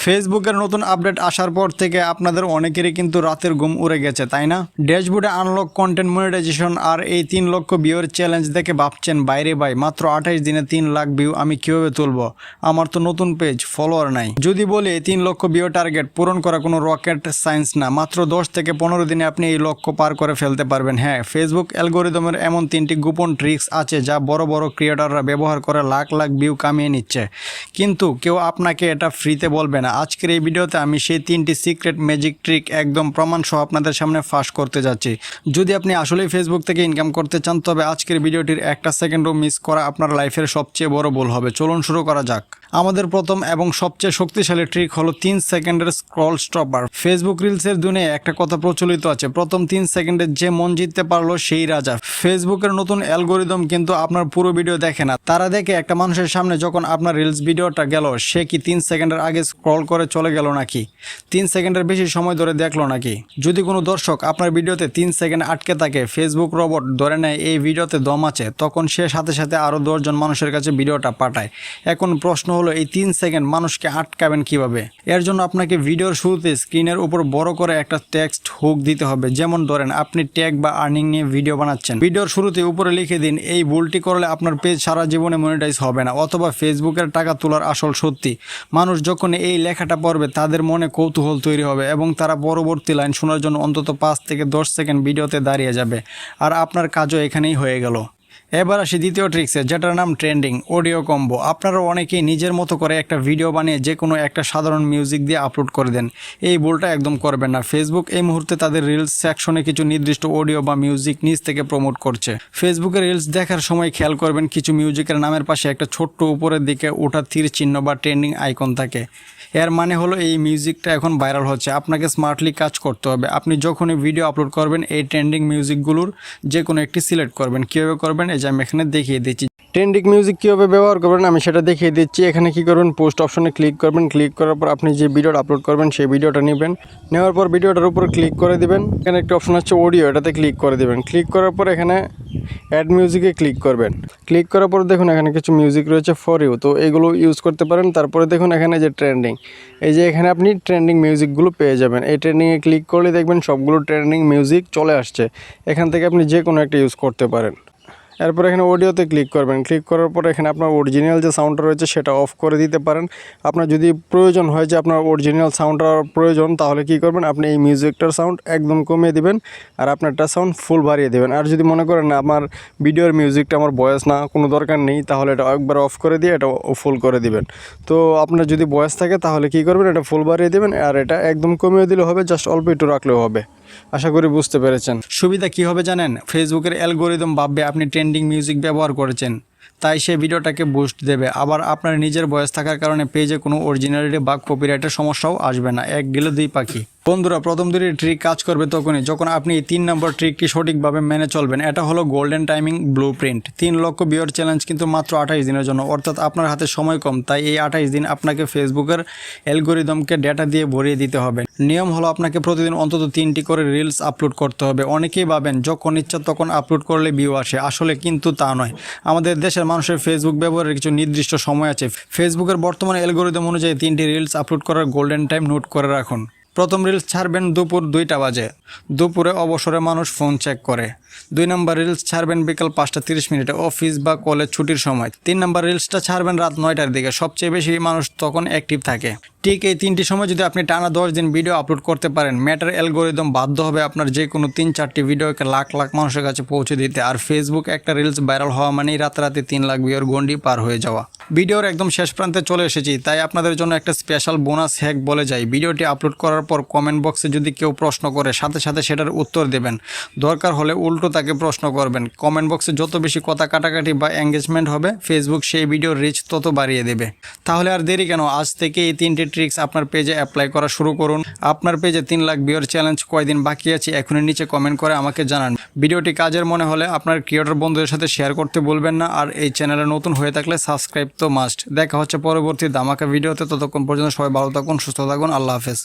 ফেসবুকের নতুন আপডেট আসার পর থেকে আপনাদের অনেকেরই কিন্তু রাতের ঘুম উড়ে গেছে, তাই না? ড্যাশবোর্ডে আনলক কন্টেন্ট মনিটাইজেশন আর এই 3 লক্ষ ভিউর চ্যালেঞ্জ দেখে ভাবছেন, বাইরে ভাই মাত্র 28 দিনে 3 লাখ ভিউ আমি কিভাবে তুলবো? আমার তো নতুন পেজ, ফলোয়ার নাই। যদি বলি এই 3 লক্ষ ভিউ টার্গেট পূরণ করা কোনো রকেট সায়েন্স না, মাত্র 10 থেকে 15 দিনে আপনি এই লক্ষ্য পার করে ফেলতে পারবেন। হ্যাঁ, ফেসবুক অ্যালগোরিদমের এমন 3টি গোপন ট্রিক্স আছে যা বড় বড় ক্রিয়েটররা ব্যবহার করে লাখ লাখ ভিউ কামিয়ে নিচ্ছে, কিন্তু কেউ আপনাকে এটা ফ্রিতে বলবে না। আজকের এই ভিডিওতে আমি সেই 3টি সিক্রেট ম্যাজিক ট্রিক একদম প্রমাণ সহ আপনাদের সামনে ফাঁস করতে যাচ্ছি। যদি আপনি আসলেই ফেসবুক থেকে ইনকাম করতে চান, তবে আজকের ভিডিওটির একটা সেকেন্ডও মিস করা আপনার লাইফের সবচেয়ে বড় ভুল হবে। চলুন শুরু করা যাক। আমাদের প্রথম এবং সবচেয়ে শক্তিশালী ট্রিক হলো 3 সেকেন্ডের স্ক্রল স্টপার। ফেসবুক রিলসের দুনিয়ায় একটা কথা প্রচলিত আছে, প্রথম 3 সেকেন্ডে যে মন জিততে পারলো সেই রাজা। ফেসবুকের নতুন অ্যালগোরিদম কিন্তু আপনার পুরো ভিডিও দেখে না, তারা দেখে একটা মানুষের সামনে যখন আপনার রিলস ভিডিওটা গেল, সে কি 3 সেকেন্ডের আগে স্ক্রল করে চলে গেল নাকি 3 সেকেন্ডের বেশি সময় ধরে দেখলো নাকি। যদি কোনো দর্শক আপনার ভিডিওতে 3 সেকেন্ড আটকে থাকে, ফেসবুক রোবট ধরে নেয় এই ভিডিওতে দম আছে, তখন সে সাথে সাথে আরও 10 জন মানুষের কাছে ভিডিওটা পাঠায়। এখন প্রশ্ন হলো, এই 3 সেকেন্ড মানুষকে আটকাবেন কিভাবে? এর জন্য আপনাকে ভিডিওর শুরুতে স্ক্রিনের উপর বড় করে একটা টেক্সট হুক দিতে হবে। যেমন ধরেন আপনি ট্যাগ বা আর্নিং নিয়ে ভিডিও বানাচ্ছেন, ভিডিওর শুরুতে উপরে লিখে দিন, এই ভুলটি করলে আপনার পেজ সারা জীবনে মনিটাইজ হবে না, অথবা ফেসবুকের টাকা তোলার আসল সত্যি। মানুষ যখন এই লেখাটা পড়বে, তাদের মনে কৌতূহল তৈরি হবে এবং তারা পরবর্তী লাইন শোনার জন্য অন্তত 5 থেকে 10 সেকেন্ড ভিডিওতে দাঁড়িয়ে যাবে, আর আপনার কাজও এখানেই হয়ে গেল। এবার আসি দ্বিতীয় ট্রিক্সে, যেটার নাম ট্রেন্ডিং অডিও কম্বো। আপনারা অনেকেই নিজের মতো করে একটা ভিডিও বানিয়ে যে কোনো একটা সাধারণ মিউজিক দিয়ে আপলোড করে দেন। এই ভুলটা একদম করবেন না। ফেসবুক এই মুহূর্তে তাদের রিলস সেকশনে কিছু নির্দিষ্ট অডিও বা মিউজিক নিজ থেকে প্রমোট করছে। ফেসবুকের রিলস দেখার সময় খেয়াল করবেন, কিছু মিউজিকের নামের পাশে একটা ছোট্ট উপরের দিকে ওঠা তীর চিহ্ন বা ট্রেন্ডিং আইকন থাকে। এর মানে হলো এই মিউজিকটা এখন ভাইরাল হচ্ছে। আপনাকে স্মার্টলি কাজ করতে হবে। আপনি যখনই ভিডিও আপলোড করবেন, এই ট্রেন্ডিং মিউজিকগুলোর যে কোনো একটি সিলেক্ট করবেন। কীভাবে করবেন এই যে আমি এখানে দেখিয়ে দিচ্ছি। ট্রেন্ডিং মিউজিক কীভাবে ব্যবহার করবেন আমি সেটা দেখিয়ে দিচ্ছি। এখানে কি করবেন, পোস্ট অপশনে ক্লিক করবেন। ক্লিক করার পর আপনি যে ভিডিওটা আপলোড করবেন সেই ভিডিওটা নেবেন। নেওয়ার পর ভিডিওটার উপর ক্লিক করে দিবেন। এখানে একটা অপশন আছে অডিও, এটাতে ক্লিক করে দিবেন। ক্লিক করার পর এখানে অ্যাড মিউজিকে ক্লিক করবেন। ক্লিক করার পর দেখুন এখানে কিছু মিউজিক রয়েছে ফর ইউ, তো এগুলো ইউজ করতে পারেন। তারপরে দেখুন এখানে যে ট্রেন্ডিং, এই যে এখানে আপনি ট্রেন্ডিং মিউজিকগুলো পেয়ে যাবেন। এই ট্রেন্ডিংয়ে ক্লিক করলে দেখবেন সবগুলো ট্রেন্ডিং মিউজিক চলে আসছে। এখান থেকে আপনি যে কোনো একটা ইউজ করতে পারেন। এরপর এখানে অডিওতে ক্লিক করবেন। ক্লিক করার পর এখানে আপনার অরিজিনাল যে সাউন্ডটা রয়েছে সেটা অফ করে দিতে পারেন। আপনার যদি প্রয়োজন হয় যে আপনার অরিজিনাল সাউন্ডটার প্রয়োজন, তাহলে কি করবেন, আপনি এই মিউজিকটার সাউন্ড একদম কমিয়ে দিবেন আর আপনারটা সাউন্ড ফুল বাড়িয়ে দেবেন। আর যদি মনে করেন না আমার ভিডিওর মিউজিকটা আমার ভয়েস না, কোনো দরকার নেই, তাহলে এটা একবার অফ করে দিয়ে এটা ফুল করে দিবেন। তো আপনার যদি ভয়েস থাকে তাহলে কি করবেন, এটা ফুল বাড়িয়ে দেবেন, আর এটা একদম কমিয়ে দিলে হবে, জাস্ট অল্প একটু রাখলেও হবে। আশা করি বুঝতে পেরেছেন। সুবিধা কি হবে জানেন? ফেসবুকের অ্যালগোরিদম ভাববে আপনি ট্রেন্ডিং মিউজিক ব্যবহার করেছেন, তাই সে ভিডিওটাকে বুস্ট দেবে। আবার আপনার নিজের ভয়েস থাকার কারণে পেজে কোনো অরিজিনালিটি বা কপিরাইটের সমস্যাও আসবে না। এক গেলে 2 পাখি। বন্ধুরা, প্রথম 2টি ট্রিক কাজ করবে তখনই যখন আপনি এই 3 নম্বর ট্রিকটি সঠিকভাবে মেনে চলবেন। এটা হলো গোল্ডেন টাইমিং ব্লুপ্রিন্ট। 3 লক্ষ ভিউর চ্যালেঞ্জ কিন্তু মাত্র 28 দিনের জন্য, অর্থাৎ আপনার হাতে সময় কম। তাই এই 28 দিন আপনাকে ফেসবুকের অ্যালগোরিদমকে ডেটা দিয়ে ভরিয়ে দিতে হবে। নিয়ম হলো আপনাকে প্রতিদিন অন্তত 3টি করে রিলস আপলোড করতে হবে। অনেকেই ভাবেন যখন ইচ্ছা তখন আপলোড করলে ভিউ আসে, আসলে কিন্তু তা নয়। আমাদের দেশের মানুষের ফেসবুক ব্যবহারের কিছু নির্দিষ্ট সময় আছে। ফেসবুকের বর্তমান অ্যালগোরিদম অনুযায়ী 3টি রিলস আপলোড করার গোল্ডেন টাইম নোট করে রাখুন। প্রথম রিলস ছাড়বেন দুপুর 2টা বাজে, দুপুরে অবসরে মানুষ ফোন চেক করে। 2 নম্বর রিলস ছাড়বেন বিকাল 5টা 30 মিনিটে, অফিস বা কলেজ ছুটির সময়। 3 নম্বর রিলসটা ছাড়বেন রাত 9টার দিকে, সবচেয়ে বেশি মানুষ তখন অ্যাক্টিভ থাকে। ঠিক এই 3টি সময় যদি আপনি টানা 10 দিন ভিডিও আপলোড করতে পারেন, ম্যাটার অ্যালগোরিদম বাধ্য হবে আপনার যে কোনো 3-4টি ভিডিওকে লাখ লাখ মানুষের কাছে পৌঁছে দিতে। আর ফেসবুক একটা রিলস ভাইরাল হওয়া মানেই রাতারাতি 3 লাখ ভিউর গন্ডি পার হয়ে যাওয়া। ভিডিওর একদম শেষ প্রান্তে চলে এসেছি, তাই আপনাদের জন্য একটা স্পেশাল বোনাস হ্যাক বলে যাই। ভিডিওটি আপলোড করার পর কমেন্ট বক্সে যদি কেউ প্রশ্ন করে, সাথে সাথে সেটার উত্তর দেবেন। দরকার হলে উল্টো তাকে প্রশ্ন করবেন। কমেন্ট বক্সে যত বেশি কথা কাটাকাটি বা এঙ্গেজমেন্ট হবে, ফেসবুক সেই ভিডিওর রিচ তত বাড়িয়ে দেবে। তাহলে আর দেরি কেন, আজ থেকে এই 3টি ট্রিক্স আপনার পেজে অ্যাপ্লাই করা শুরু করুন। আপনার পেজে 3 লাখ ভিউর চ্যালেঞ্জ কয়দিন বাকি আছে এখনই নিচে কমেন্ট করে আমাকে জানান। ভিডিওটি কাজের মনে হলে আপনার ক্রিয়েটর বন্ধুদের সাথে শেয়ার করতে ভুলবেন না। আর এই চ্যানেলে নতুন হয়ে থাকলে সাবস্ক্রাইব তো মাস্ট। দেখা হচ্ছে পরবর্তী ধামাকা ভিডিওতে। ততক্ষণ পর্যন্ত সবাই ভালো থাকুন, সুস্থ থাকুন। আল্লাহ হাফেজ।